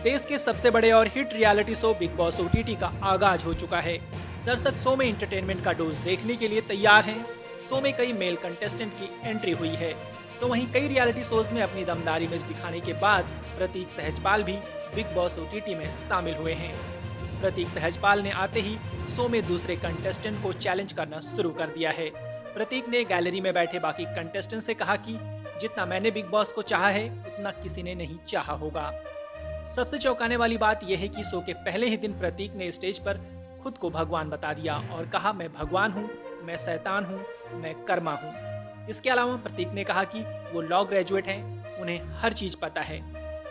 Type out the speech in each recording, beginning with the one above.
देश के सबसे बड़े और hit reality show big boss OTT का आगाज हो चुका है। दर्शक शो में एंटरटेनमेंट का डोज देखने के लिए तैयार हैं। शो में कई मेल कंटेस्टेंट की एंट्री हुई है, तो वहीं कई रियलिटी शोज में अपनी दमदार इमेज दिखाने के बाद प्रतीक सहजपाल भी बिग बॉस ओटीटी में शामिल हुए हैं। प्रतीक सहजपाल ने आते ही शो में दूसरे कंटेस्टेंट को चैलेंज करना शुरू कर दिया है। प्रतीक ने गैलरी में बैठे बाकी कंटेस्टेंट से कहा कि जितना मैंने बिग बॉस को चाहा है उतना किसी ने नहीं चाहा होगा। सबसे चौंकाने वाली बात यह है कि शो के पहले ही दिन प्रतीक ने स्टेज पर खुद को भगवान बता दिया और कहा, मैं भगवान हूँ, मैं शैतान हूँ, मैं कर्मा हूँ। इसके अलावा प्रतीक ने कहा कि वो लॉ ग्रेजुएट हैं, उन्हें हर चीज पता है।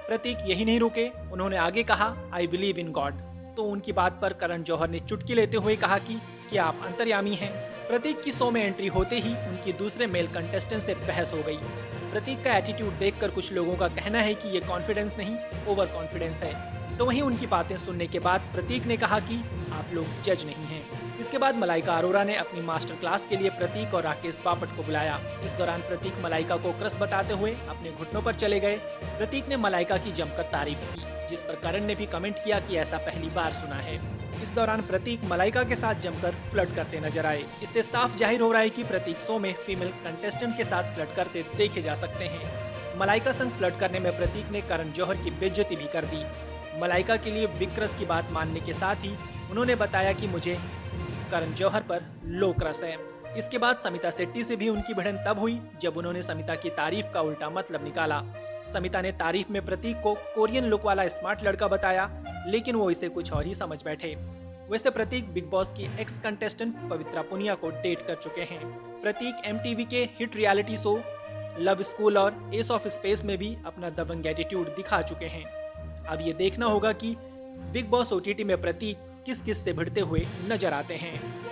प्रतीक यही नहीं रुके, उन्होंने आगे कहा, आई बिलीव इन गॉड। तो उनकी बात पर करण जौहर ने चुटकी लेते हुए कहा कि क्या आप अंतर्यामी हैं? प्रतीक की शो में एंट्री होते ही उनकी दूसरे मेल कंटेस्टेंट से बहस हो गई। प्रतीक का एटीट्यूड देखकर कुछ लोगों का कहना है कि ये कॉन्फिडेंस नहीं, ओवर कॉन्फिडेंस है। तो वहीं उनकी बातें सुनने के बाद प्रतीक ने कहा कि आप लोग जज नहीं हैं। इसके बाद मलाइका अरोरा ने अपनी मास्टर क्लास के लिए प्रतीक और राकेश बापट को बुलाया। इस दौरान प्रतीक मलाइका को क्रश बताते हुए अपने घुटनों पर चले गए। प्रतीक ने मलाइका की जमकर तारीफ की, जिस पर करण ने भी कमेंट किया कि ऐसा पहली बार सुना है। इस दौरान प्रतीक मलाइका के साथ जमकर फ्लर्ट करते नजर आए। इससे साफ जाहिर हो रहा है कि प्रतीक शो में फीमेल कंटेस्टेंट के साथ फ्लर्ट करते देखे जा सकते हैं। मलाइका संग फ्लर्ट करने में प्रतीक ने करण जौहर की बेइज्जती भी कर दी। मलाइका के लिए बिग क्रश की बात मानने के साथ ही उन्होंने बताया कि मुझे करण जौहर पर लो क्रश है। इसके बाद समिता शेट्टी से भी उनकी भिड़ंत तब हुई जब उन्होंने समिता की तारीफ का उल्टा मतलब निकाला। समिता ने तारीफ में प्रतीक को कोरियन लुक वाला स्मार्ट लड़का बताया, लेकिन वो इसे कुछ और ही समझ बैठे। वैसे प्रतीक बिग बॉस की एक्स कंटेस्टेंट पवित्रा पुनिया को डेट कर चुके हैं। प्रतीक एमटीवी के hit reality show love school और एस ऑफ स्पेस में भी अपना दबंग एटीट्यूड दिखा चुके हैं। अब ये देखना होगा कि बिग बॉस ओटीटी में प्रतीक किस किस से भिड़ते हुए नजर आते हैं।